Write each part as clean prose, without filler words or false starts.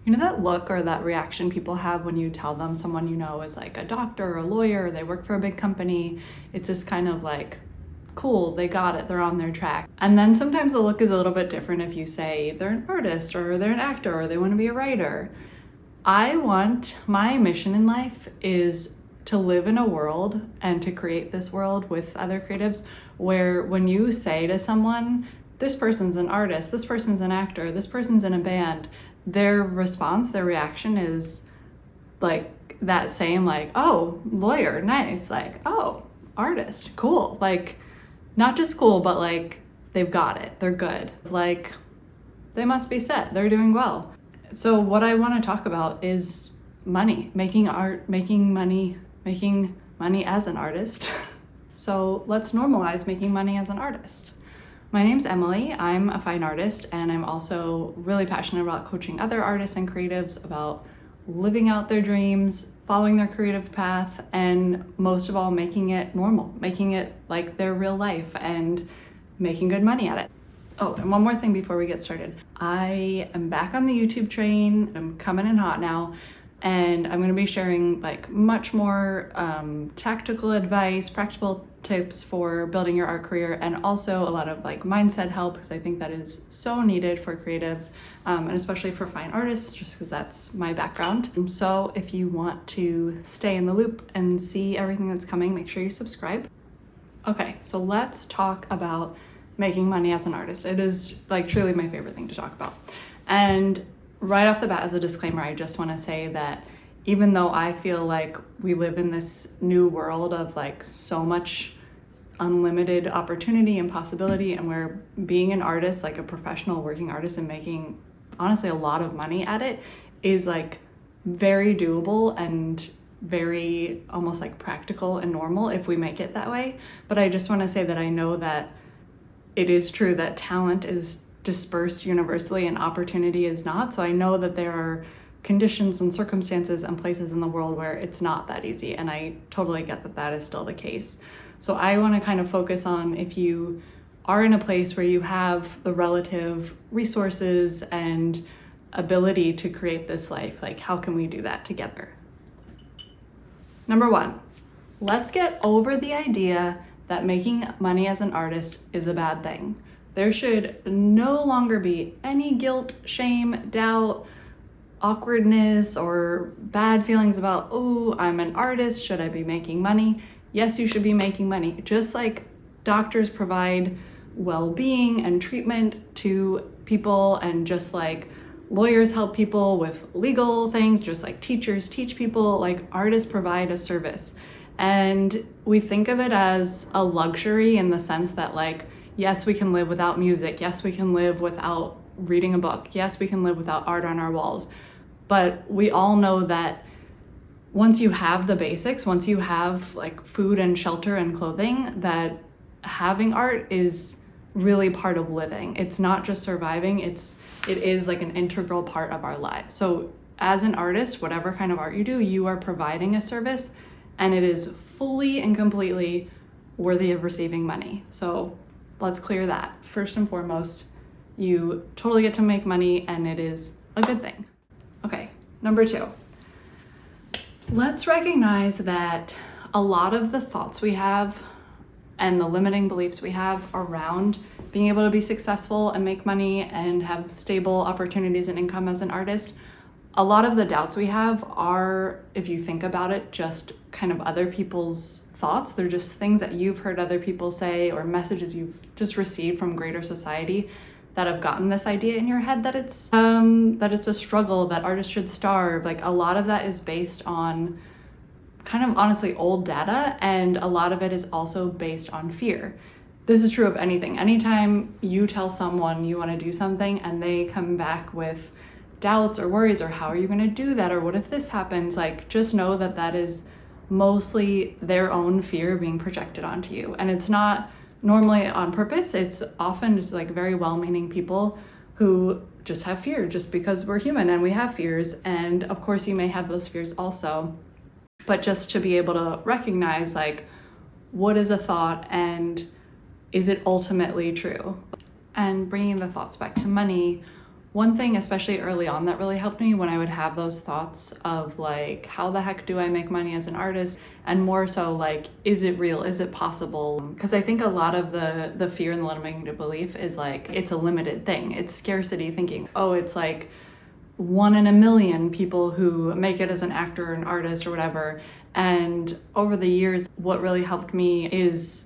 You know that look or that reaction people have when you tell them someone you know is like a doctor or a lawyer, or they work for a big company? It's this kind of like, cool, they got it, they're on their track. And then sometimes the look is a little bit different if you say they're an artist or they're an actor or they want to be a writer. My mission in life is to live in a world and to create this world with other creatives where when you say to someone, this person's an artist, this person's an actor, this person's in a band, their response, their reaction is like that same, like, oh, lawyer, nice, like, oh, artist, cool. Like, not just cool, but like they've got it, they're good. Like, they must be set, they're doing well. So what I want to talk about is money, making art, making money as an artist. So let's normalize making money as an artist. My name's Emily, I'm a fine artist, and I'm also really passionate about coaching other artists and creatives about living out their dreams, following their creative path, and most of all, making it normal, making it like their real life and making good money at it. Oh, and one more thing before we get started. I am back on the YouTube train. I'm coming in hot now, and I'm gonna be sharing like much more tactical advice, practical tips for building your art career, and also a lot of like mindset help, because I think that is so needed for creatives, and especially for fine artists, just because that's my background. So if you want to stay in the loop and see everything that's coming, make sure you subscribe. Okay, so let's talk about making money as an artist. It is like truly my favorite thing to talk about. And right off the bat, as a disclaimer, I just want to say that even though I feel like we live in this new world of like so much unlimited opportunity and possibility, and where being an artist, like a professional working artist, and making honestly a lot of money at it is like very doable and very almost like practical and normal if we make it that way. But I just want to say that I know that it is true that talent is dispersed universally and opportunity is not. So I know that there are conditions and circumstances and places in the world where it's not that easy, and I totally get that that is still the case. So I want to kind of focus on, if you are in a place where you have the relative resources and ability to create this life, like how can we do that together? Number one, let's get over the idea that making money as an artist is a bad thing. There should no longer be any guilt, shame, doubt, awkwardness, or bad feelings about, oh, I'm an artist, should I be making money? Yes, you should be making money. Just like doctors provide well-being and treatment to people, and just like lawyers help people with legal things, just like teachers teach people, like artists provide a service. And we think of it as a luxury in the sense that like, yes, we can live without music. Yes, we can live without reading a book. Yes, we can live without art on our walls. But we all know that once you have the basics, once you have like food and shelter and clothing, that having art is really part of living. It's not just surviving, it is like an integral part of our lives. So as an artist, whatever kind of art you do, you are providing a service, and it is fully and completely worthy of receiving money. So let's clear that. First and foremost, you totally get to make money, and it is a good thing. Okay, number two. Let's recognize that a lot of the thoughts we have and the limiting beliefs we have around being able to be successful and make money and have stable opportunities and income as an artist, a lot of the doubts we have are, if you think about it, just kind of other people's thoughts. They're just things that you've heard other people say, or messages you've just received from greater society that have gotten this idea in your head that it's a struggle, that artists should starve. Like, a lot of that is based on kind of honestly old data, and a lot of it is also based on fear. This is true of anything. Anytime you tell someone you want to do something and they come back with doubts or worries, or how are you going to do that, or what if this happens, like, just know that that is mostly their own fear being projected onto you. And it's not normally on purpose. It's often just like very well-meaning people who just have fear, just because we're human and we have fears. And of course you may have those fears also, but just to be able to recognize, like, what is a thought and is it ultimately true? And bringing the thoughts back to money, One thing, especially early on, that really helped me when I would have those thoughts of like, how the heck do I make money as an artist? And more so like, is it real? Is it possible? Because I think a lot of the fear and the limiting belief is like, it's a limited thing. It's scarcity thinking. Oh, it's like 1 in a million people who make it as an actor or an artist or whatever. And over the years, what really helped me is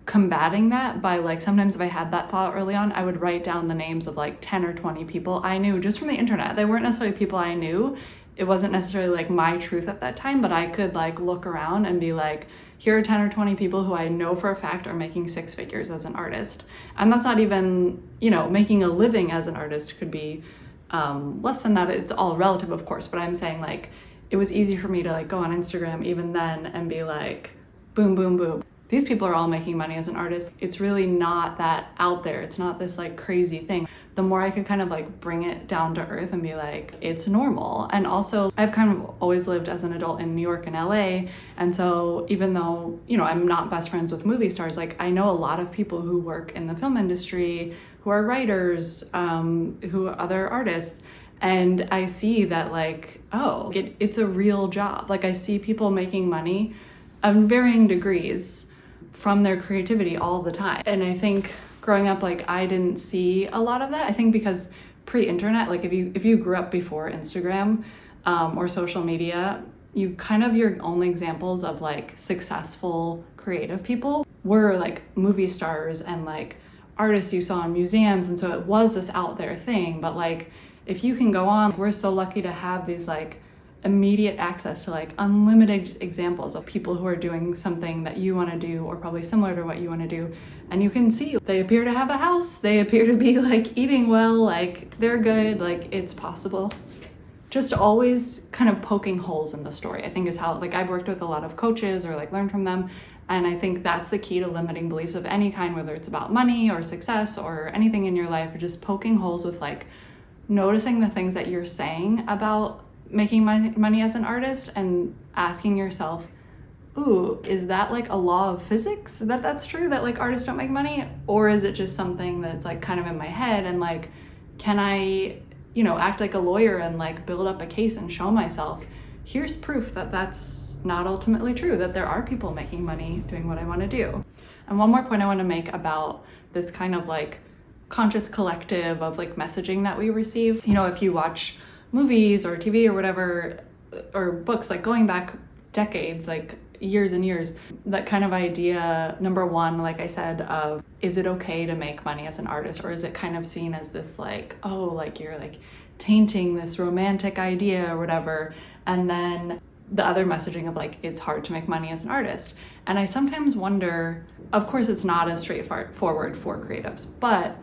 combating that by like, sometimes if I had that thought early on, I would write down the names of like 10 or 20 people I knew just from the internet. They weren't necessarily people I knew. It wasn't necessarily like my truth at that time, but I could like look around and be like, here are 10 or 20 people who I know for a fact are making 6 figures as an artist. And that's not even, you know, making a living as an artist could be less than that. It's all relative, of course, but I'm saying like, it was easy for me to like go on Instagram even then and be like, boom, boom, boom. These people are all making money as an artist. It's really not that out there. It's not this like crazy thing. The more I could kind of like bring it down to earth and be like, it's normal. And also I've kind of always lived as an adult in New York and LA. And so even though, you know, I'm not best friends with movie stars, like I know a lot of people who work in the film industry, who are writers, who are other artists. And I see that like, oh, it's a real job. Like I see people making money of varying degrees from their creativity all the time. And I think growing up, like I didn't see a lot of that. I think because pre-internet, like if you grew up before Instagram or social media, you kind of, your only examples of like successful creative people were like movie stars and like artists you saw in museums. And so it was this out there thing. But like, if you can go on, we're so lucky to have these like immediate access to like unlimited examples of people who are doing something that you want to do or probably similar to what you want to do. And you can see they appear to have a house, they appear to be like eating well, like they're good, like it's possible. Just always kind of poking holes in the story, I think is how, like I've worked with a lot of coaches or like learned from them. And I think that's the key to limiting beliefs of any kind, whether it's about money or success or anything in your life, or just poking holes with like noticing the things that you're saying about making money as an artist and asking yourself, ooh, is that like a law of physics that's true, that like artists don't make money? Or is it just something that's like kind of in my head, and like, can I, you know, act like a lawyer and like build up a case and show myself, here's proof that that's not ultimately true, that there are people making money doing what I want to do. And one more point I want to make about this kind of like conscious collective of like messaging that we receive. You know, if you watch movies or TV or whatever, or books, like going back decades, like years and years, that kind of idea, number one, like I said, of is it okay to make money as an artist, or is it kind of seen as this like, oh, like you're like tainting this romantic idea or whatever. And then the other messaging of like, it's hard to make money as an artist. And I sometimes wonder, of course it's not as straightforward for creatives, but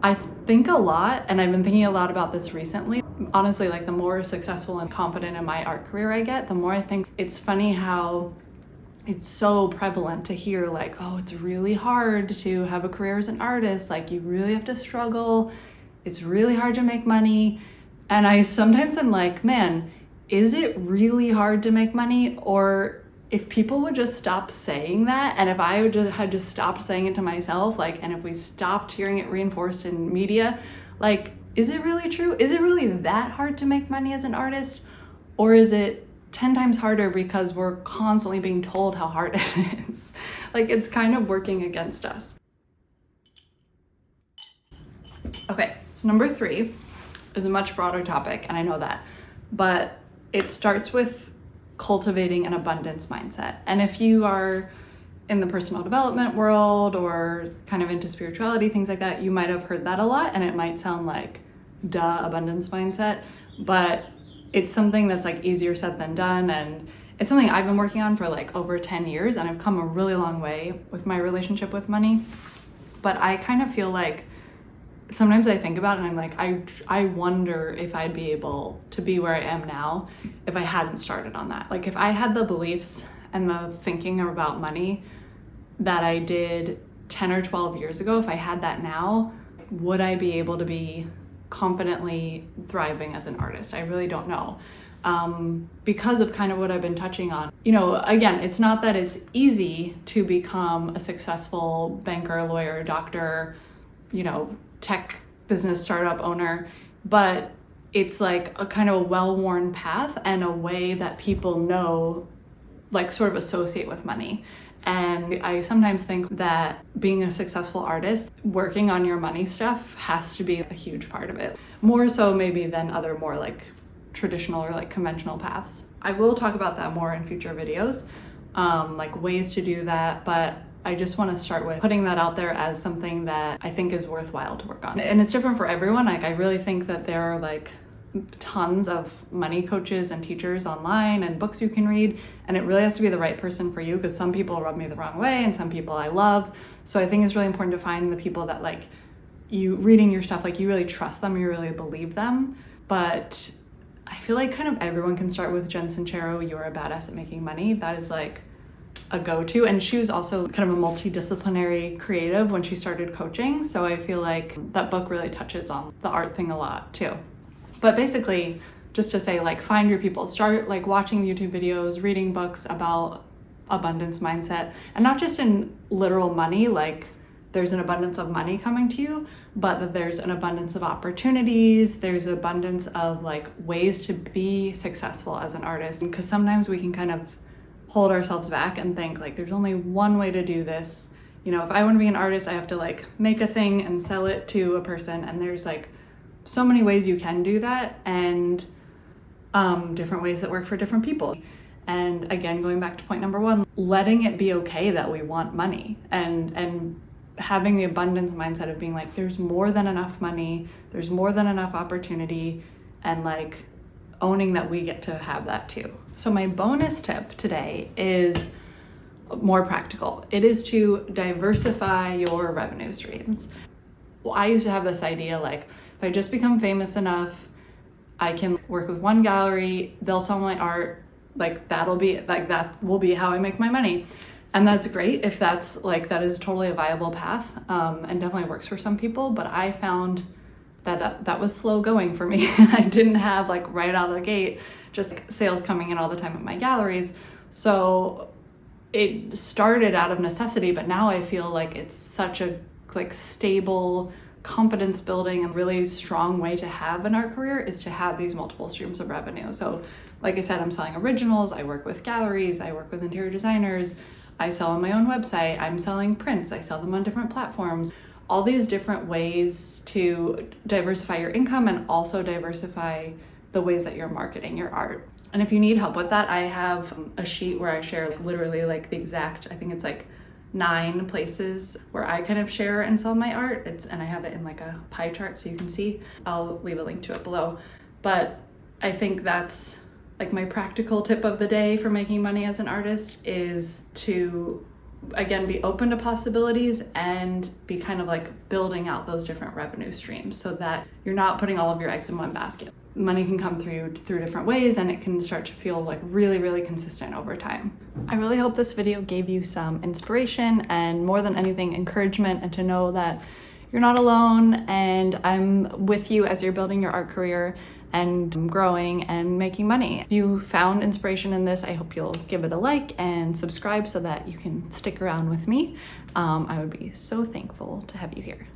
I think a lot, and I've been thinking a lot about this recently. Honestly, like the more successful and confident in my art career I get, the more I think it's funny how it's so prevalent to hear like, oh, it's really hard to have a career as an artist. Like you really have to struggle. It's really hard to make money. And I sometimes am like, man, is it really hard to make money? Or if people would just stop saying that, and if I would had just stopped saying it to myself, like, and if we stopped hearing it reinforced in media, like, is it really true? Is it really that hard to make money as an artist? Or is it 10 times harder because we're constantly being told how hard it is? Like, it's kind of working against us. Okay, so number 3 is a much broader topic, and I know that, but it starts with cultivating an abundance mindset. And if you are in the personal development world or kind of into spirituality, things like that, you might have heard that a lot, and it might sound like, duh, abundance mindset, but it's something that's like easier said than done. And it's something I've been working on for like over 10 years, and I've come a really long way with my relationship with money. But I kind of feel like sometimes I think about it and I'm like, I wonder if I'd be able to be where I am now if I hadn't started on that. Like if I had the beliefs and the thinking about money that I did 10 or 12 years ago, if I had that now, would I be able to be confidently thriving as an artist? I really don't know. Because of kind of what I've been touching on. You know, again, it's not that it's easy to become a successful banker, lawyer, doctor, you know, tech business startup owner. but it's like a kind of well-worn path and a way that people know, like sort of associate with money. And I sometimes think that being a successful artist, working on your money stuff has to be a huge part of it. More so maybe than other more like traditional or like conventional paths. I will talk about that more in future videos, like ways to do that, but I just want to start with putting that out there as something that I think is worthwhile to work on. And it's different for everyone. Like I really think that there are like tons of money coaches and teachers online and books you can read, and it really has to be the right person for you, because some people rub me the wrong way and some people I love. So I think it's really important to find the people that like you reading your stuff, like you really trust them, you really believe them. But I feel like kind of everyone can start with Jen Sincero, You're a Badass at Making Money. That is like a go-to. And she was also kind of a multidisciplinary creative when she started coaching. So I feel like that book really touches on the art thing a lot too. But basically, just to say, like, find your people. Start like watching YouTube videos, reading books about abundance mindset, and not just in literal money, like there's an abundance of money coming to you, but that there's an abundance of opportunities, there's abundance of like ways to be successful as an artist. Because sometimes we can kind of hold ourselves back and think like there's only one way to do this. You know, if I want to be an artist, I have to like make a thing and sell it to a person, and there's like so many ways you can do that, and different ways that work for different people. And again, going back to point number one, letting it be okay that we want money, and having the abundance mindset of being like, there's more than enough money, there's more than enough opportunity, and like owning that we get to have that too. So my bonus tip today is more practical. It is to diversify your revenue streams. Well, I used to have this idea like, if I just become famous enough, I can work with one gallery, they'll sell my art, like that will be how I make my money. And that's great if that's like, that is totally a viable path, and definitely works for some people. But I found that was slow going for me. I didn't have like right out of the gate just sales coming in all the time at my galleries. So it started out of necessity, but now I feel like it's such a like stable, confidence building and really strong way to have an art career is to have these multiple streams of revenue. So like I said, I'm selling originals, I work with galleries, I work with interior designers, I sell on my own website, I'm selling prints, I sell them on different platforms. All these different ways to diversify your income and also diversify the ways that you're marketing your art. And if you need help with that, I have a sheet where I share like literally like the exact, I think it's like 9 places where I kind of share and sell my art. And I have it in like a pie chart so you can see. I'll leave a link to it below. But I think that's like my practical tip of the day for making money as an artist, is to again be open to possibilities and be kind of like building out those different revenue streams so that you're not putting all of your eggs in one basket. Money can come through different ways, and it can start to feel like really, really consistent over time. I really hope this video gave you some inspiration and, more than anything, encouragement, and to know that you're not alone and I'm with you as you're building your art career and growing and making money. If you found inspiration in this, I hope you'll give it a like and subscribe so that you can stick around with me. I would be so thankful to have you here.